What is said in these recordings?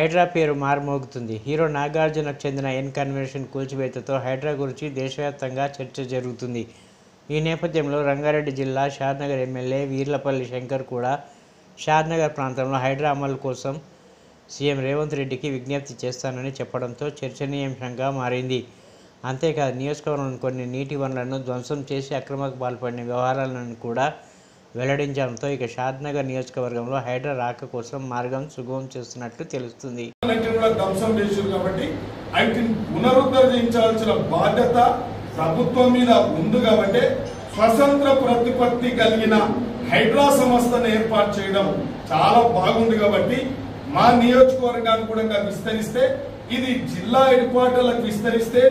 హైడ్రా పేరు మారుమోగుతుంది. హీరో నాగార్జునకు చెందిన N convention కూల్చివేతతో Hydraa గురించి దేశవ్యాప్తంగా చర్చ జరుగుతుంది. ఈ నేపథ్యంలో రంగారెడ్డి జిల్లా షాద్నగర్ ఎమ్మెల్యే వీర్లపల్లి శంకర్ కూడా షాద్నగర్ ప్రాంతంలో హైడ్రా అమలు కోసం సీఎం రేవంత్ రెడ్డికి విజ్ఞప్తి చేస్తానని చెప్పడంతో చర్చనీయాంశంగా మారింది. అంతేకాదు నియోజకవర్గంలోని కొన్ని నీటి వనరులను ధ్వంసం చేసి అక్రమాలకు పాల్పడిన వ్యవహారాలను కూడా వెల్లడించడంతో ఇక షాద్నగర్ నియోజకవర్గంలో హైడ్రా రాక కోసం మార్గం సుగమం చేస్తున్నట్లు తెలుస్తుంది. పునరుద్ధరించాల్సిన బాధ్యత ప్రభుత్వం మీద ఉంది కాబట్టి స్వతంత్ర ప్రతిపత్తి కలిగిన హైడ్రా సంస్థను ఏర్పాటు చేయడం చాలా బాగుంది. కాబట్టి మా నియోజకవర్గాన్ని కూడా విస్తరిస్తే, ఇది జిల్లా హెడ్క్వార్టర్లకు విస్తరిస్తే,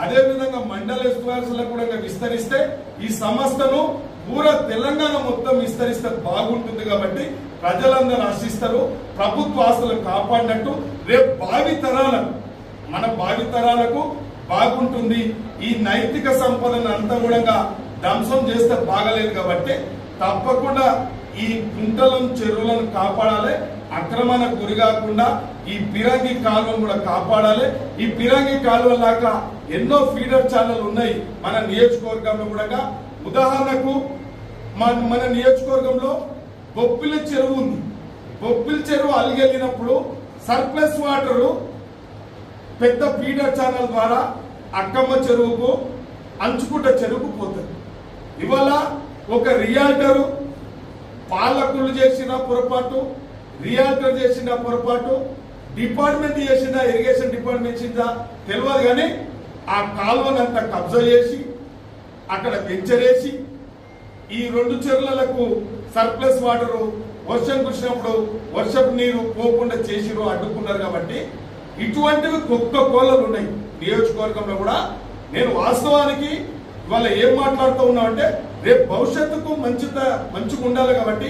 అదేవిధంగా మండల హెడ్క్వార్టర్లకు కూడా విస్తరిస్తే, ఈ సంస్థను పూరా తెలంగాణ మొత్తం విస్తరిస్తే బాగుంటుంది. కాబట్టి ప్రజలందరూ ఆశిస్తారు. ప్రభుత్వ ఆస్తులను కాపాడినట్టు రేపు మన భావితరాలకు బాగుంటుంది. ఈ నైతిక సంపదను అంతా కూడా ధ్వంసం చేస్తే బాగలేదు. కాబట్టి తప్పకుండా ఈ కుంటలను చెరువులను కాపాడాలి. అక్రమానికి గురి కాకుండా ఈ పిరంగి కాలువను కూడా కాపాడాలి. ఈ పిరంగి కాలువ లాగా ఎన్నో ఫీడర్ ఛానల్ ఉన్నాయి మన నియోజకవర్గంలో కూడా. ఉదాహరణకు మన నియోజకవర్గంలో బొప్పిలి చెరువు ఉంది. బొప్పిలి చెరువు అలిగెళ్ళినప్పుడు సర్ప్లస్ వాటర్ పెద్ద ఫీడర్ ఛానల్ ద్వారా అక్కమ్మ చెరువుకు, అంచుకుంట చెరువుకు పోతుంది. ఇవాళ ఒక రియాల్టర్ పాలకులు చేసిన పొరపాటు, రియాల్టర్ చేసిన పొరపాటు, డిపార్ట్మెంట్ చేసిన ఇరిగేషన్ డిపార్ట్మెంట్ చేసిందా తెలియదు. కానీ ఆ కాలువనంతా కబ్జా చేసి అక్కడ వెంచరేసి ఈ రెండు చెరువులకు సర్ప్లస్ వాటర్ వర్షం కురిసినప్పుడు వర్షపు నీరు పోకుండా చేసిరు, అడ్డుకున్నారు. కాబట్టి ఇటువంటివి కుక్క కోళ్ళలు ఉన్నాయి నియోజకవర్గంలో కూడా. నేను వాస్తవానికి ఇవాళ ఏం మాట్లాడుతూ ఉన్నామంటే, రేపు భవిష్యత్తుకు మంచిగా ఉండాలి. కాబట్టి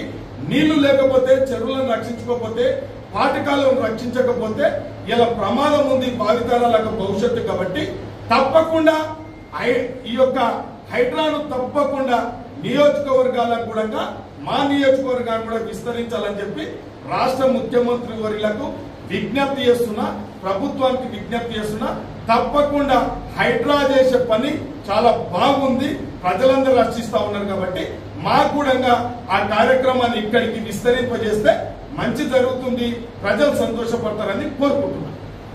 నీళ్లు లేకపోతే, చెరువులను రక్షించుకోకపోతే, పాఠకాలను రక్షించకపోతే ఇలా ప్రమాదం ఉంది భావితరాలకు భవిష్యత్తు. కాబట్టి తప్పకుండా ఈ యొక్క హైడ్రాను తప్పకుండా నియోజకవర్గాలకు కూడా, మా నియోజకవర్గాన్ని కూడా విస్తరించాలని చెప్పి రాష్ట్ర ముఖ్యమంత్రి వర్యులకు విజ్ఞప్తి చేస్తున్నా, ప్రభుత్వానికి విజ్ఞప్తి చేస్తున్నా. తప్పకుండా హైడ్రా చేసే పని చాలా బాగుంది, ప్రజలందరూ రక్షిస్తా ఉన్నారు. కాబట్టి మాకు కూడా ఆ కార్యక్రమాన్ని ఇక్కడికి విస్తరింపజేస్తే మంచి జరుగుతుంది, ప్రజలు సంతోషపడతారని కోరుకుంటున్నాను.